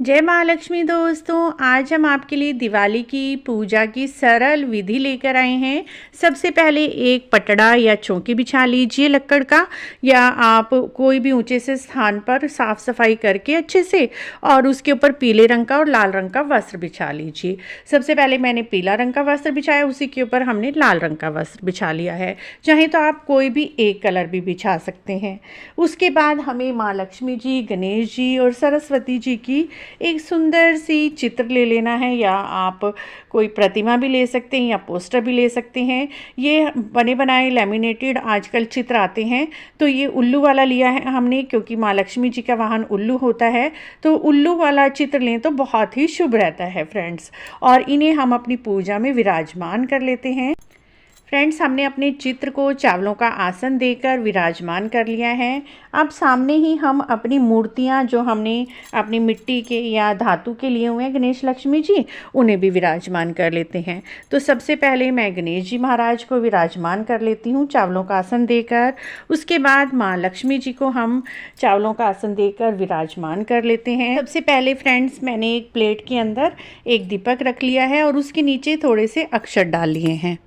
जय महालक्ष्मी दोस्तों, आज हम आपके लिए दिवाली की पूजा की सरल विधि लेकर आए हैं। सबसे पहले एक पटड़ा या चौकी बिछा लीजिए लक्कड़ का, या आप कोई भी ऊंचे से स्थान पर साफ सफाई करके अच्छे से, और उसके ऊपर पीले रंग का और लाल रंग का वस्त्र बिछा लीजिए। सबसे पहले मैंने पीला रंग का वस्त्र बिछाया, उसी के ऊपर हमने लाल रंग का वस्त्र बिछा लिया है। चाहे तो आप कोई भी एक कलर भी बिछा सकते हैं। उसके बाद हमें माँ लक्ष्मी जी, गणेश जी और सरस्वती जी की एक सुंदर सी चित्र ले लेना है, या आप कोई प्रतिमा भी ले सकते हैं या पोस्टर भी ले सकते हैं। ये बने बनाए लैमिनेटेड आजकल चित्र आते हैं, तो ये उल्लू वाला लिया है हमने, क्योंकि माँ लक्ष्मी जी का वाहन उल्लू होता है। तो उल्लू वाला चित्र लें तो बहुत ही शुभ रहता है फ्रेंड्स, और इन्हें हम अपनी पूजा में विराजमान कर लेते हैं। फ्रेंड्स, हमने अपने चित्र को चावलों का आसन देकर विराजमान कर लिया है। अब सामने ही हम अपनी मूर्तियां, जो हमने अपनी मिट्टी के या धातु के लिए हुए हैं गणेश लक्ष्मी जी, उन्हें भी विराजमान कर लेते हैं। तो सबसे पहले मैं गणेश जी महाराज को विराजमान कर लेती हूँ चावलों का आसन देकर। उसके बाद माँ लक्ष्मी जी को हम चावलों का आसन देकर विराजमान कर लेते हैं। सबसे पहले फ्रेंड्स, मैंने एक प्लेट के अंदर एक दीपक रख लिया है और उसके नीचे थोड़े से अक्षत डाल लिए हैं।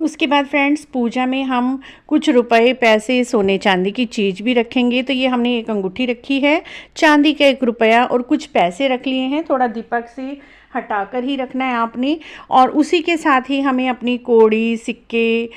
उसके बाद फ्रेंड्स, पूजा में हम कुछ रुपए, पैसे, सोने चांदी की चीज़ भी रखेंगे। तो ये हमने एक अंगूठी रखी है, चांदी का 1 रुपया और कुछ पैसे रख लिए हैं। थोड़ा दीपक से हटाकर ही रखना है आपने। और उसी के साथ ही हमें अपनी कौड़ी, सिक्के,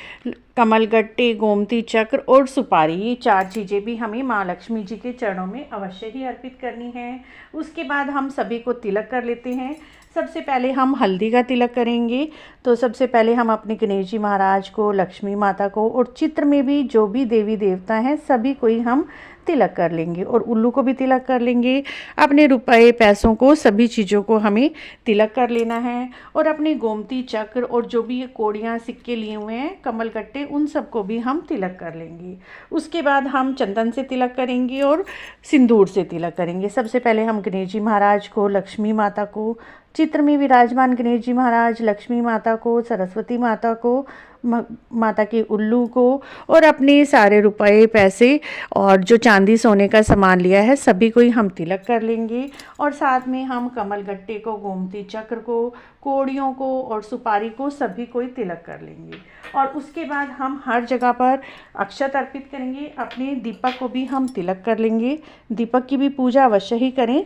कमलगट्टे, गोमती चक्र और सुपारी, ये 4 चीज़ें भी हमें माँ लक्ष्मी जी के चरणों में अवश्य ही अर्पित करनी है। उसके बाद हम सभी को तिलक कर लेते हैं। सबसे पहले हम हल्दी का तिलक करेंगे। तो सबसे पहले हम अपने गणेश जी महाराज को, लक्ष्मी माता को और चित्र में भी जो भी देवी देवता हैं सभी को ही हम तिलक कर लेंगे, और उल्लू को भी तिलक कर लेंगे। अपने रुपए, पैसों को, सभी चीज़ों को हमें तिलक कर लेना है। और अपने गोमती चक्र और जो भी कौड़ियाँ, सिक्के लिए हुए हैं, कमलगट्टे, उन सबको भी हम तिलक कर लेंगे। उसके बाद हम चंदन से तिलक करेंगे और सिंदूर से तिलक करेंगे। सबसे पहले हम गणेश जी महाराज को, लक्ष्मी माता को, चित्र में विराजमान गणेश जी महाराज, लक्ष्मी माता को, सरस्वती माता को, माता के उल्लू को, और अपने सारे रुपए, पैसे और जो चांदी सोने का सामान लिया है सभी को ही हम तिलक कर लेंगे। और साथ में हम कमलगट्टे को, गोमती चक्र को, कौड़ियों को और सुपारी को, सभी को ही तिलक कर लेंगे। और उसके बाद हम हर जगह पर अक्षत अर्पित करेंगे। अपने दीपक को भी हम तिलक कर लेंगे। दीपक की भी पूजा अवश्य ही करें।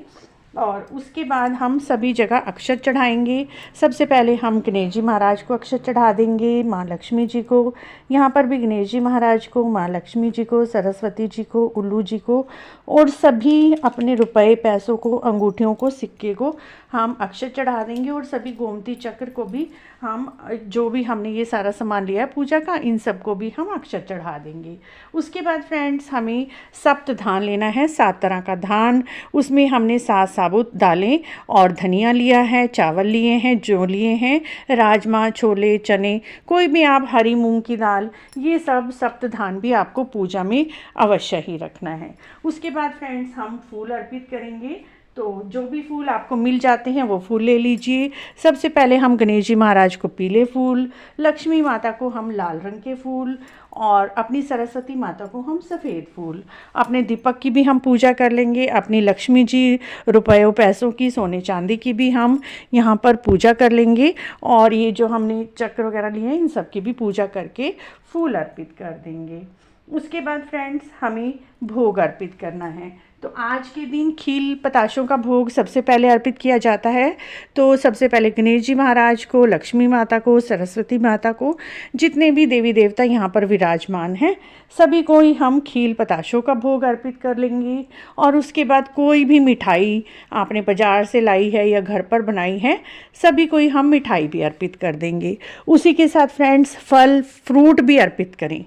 और उसके बाद हम सभी जगह अक्षत चढ़ाएंगे। सबसे पहले हम गणेश जी महाराज को अक्षत चढ़ा देंगे, माँ लक्ष्मी जी को, यहाँ पर भी गणेश जी महाराज को, माँ लक्ष्मी जी को, सरस्वती जी को, उल्लू जी को, और सभी अपने रुपए, पैसों को, अंगूठियों को, सिक्के को हम अक्षत चढ़ा देंगे। और सभी गोमती चक्र को भी हम, जो भी हमने ये सारा सामान लिया है पूजा का, इन सबको भी हम अक्षत चढ़ा देंगे। उसके बाद फ्रेंड्स, हमें सप्त धान लेना है, 7 तरह का धान। उसमें हमने 7 साबुत दालें और धनिया लिया है, चावल लिए हैं, जौ लिए हैं, राजमा, छोले, चने, कोई भी आप, हरी मूंग की दाल, ये सब सप्त धान भी आपको पूजा में अवश्य ही रखना है। उसके बाद फ्रेंड्स, हम फूल अर्पित करेंगे। तो जो भी फूल आपको मिल जाते हैं वो फूल ले लीजिए। सबसे पहले हम गणेश जी महाराज को पीले फूल, लक्ष्मी माता को हम लाल रंग के फूल, और अपनी सरस्वती माता को हम सफ़ेद फूल। अपने दीपक की भी हम पूजा कर लेंगे। अपनी लक्ष्मी जी, रुपयों, पैसों की, सोने चांदी की भी हम यहाँ पर पूजा कर लेंगे। और ये जो हमने चक्र वगैरह लिए हैं, इन सब की भी पूजा करके फूल अर्पित कर देंगे। उसके बाद फ्रेंड्स, हमें भोग अर्पित करना है। तो आज के दिन खील पताशों का भोग सबसे पहले अर्पित किया जाता है। तो सबसे पहले गणेश जी महाराज को, लक्ष्मी माता को, सरस्वती माता को, जितने भी देवी देवता यहाँ पर विराजमान हैं, सभी को ही हम खील पताशों का भोग अर्पित कर लेंगे। और उसके बाद कोई भी मिठाई आपने बाज़ार से लाई है या घर पर बनाई है, सभी को ही हम मिठाई भी अर्पित कर देंगे। उसी के साथ फ्रेंड्स, फल फ्रूट भी अर्पित करें।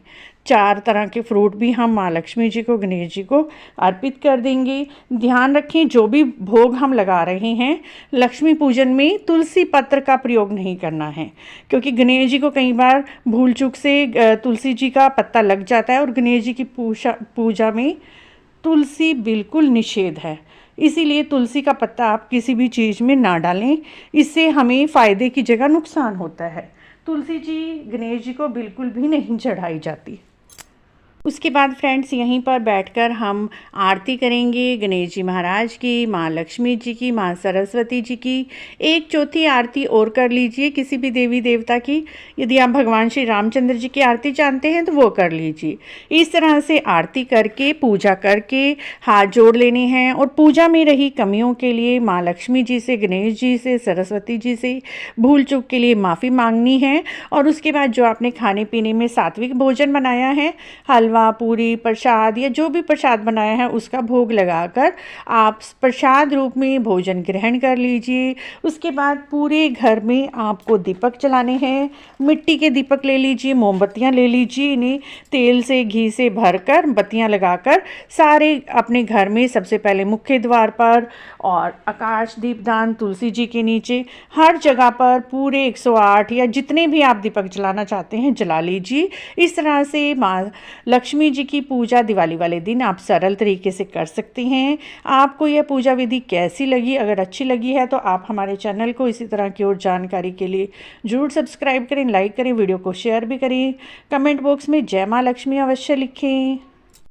4 तरह के फ्रूट भी हम माँ लक्ष्मी जी को, गणेश जी को अर्पित कर देंगे। ध्यान रखें, जो भी भोग हम लगा रहे हैं, लक्ष्मी पूजन में तुलसी पत्र का प्रयोग नहीं करना है, क्योंकि गणेश जी को कई बार भूल चूक से तुलसी जी का पत्ता लग जाता है, और गणेश जी की पूजा में तुलसी बिल्कुल निषेध है। इसीलिए तुलसी का पत्ता आप किसी भी चीज़ में ना डालें, इससे हमें फ़ायदे की जगह नुकसान होता है। तुलसी जी गणेश जी को बिल्कुल भी नहीं चढ़ाई जाती। उसके बाद फ्रेंड्स यहीं पर बैठकर हम आरती करेंगे गणेश जी महाराज की, माँ लक्ष्मी जी की, माँ सरस्वती जी की। एक चौथी आरती और कर लीजिए किसी भी देवी देवता की। यदि आप भगवान श्री रामचंद्र जी की आरती जानते हैं तो वो कर लीजिए। इस तरह से आरती करके पूजा करके हाथ जोड़ लेने हैं और पूजा में रही कमियों के लिए माँ लक्ष्मी जी से, गणेश जी से, सरस्वती जी से भूल चूक के लिए माफ़ी मांगनी है। और उसके बाद जो आपने खाने पीने में सात्विक भोजन बनाया है, हलवा, पूरी, प्रसाद या जो भी प्रसाद बनाया है उसका भोग लगाकर आप प्रसाद रूप में भोजन ग्रहण कर लीजिए। उसके बाद पूरे घर में आपको दीपक जलाने हैं। मिट्टी के दीपक ले लीजिए, मोमबत्तियां ले लीजिए, इन्हें तेल से घी से भरकर बत्तियां लगाकर सारे अपने घर में सबसे पहले मुख्य द्वार पर और आकाश दीपदान तुलसी जी के नीचे हर जगह पर पूरे 108 या जितने भी आप दीपक जलाना चाहते हैं जला लीजिए। इस तरह से माँ लक्ष्मी जी की पूजा दिवाली वाले दिन आप सरल तरीके से कर सकते हैं। आपको यह पूजा विधि कैसी लगी? अगर अच्छी लगी है तो आप हमारे चैनल को इसी तरह की और जानकारी के लिए ज़रूर सब्सक्राइब करें, लाइक करें, वीडियो को शेयर भी करें। कमेंट बॉक्स में जय माँ लक्ष्मी अवश्य लिखें।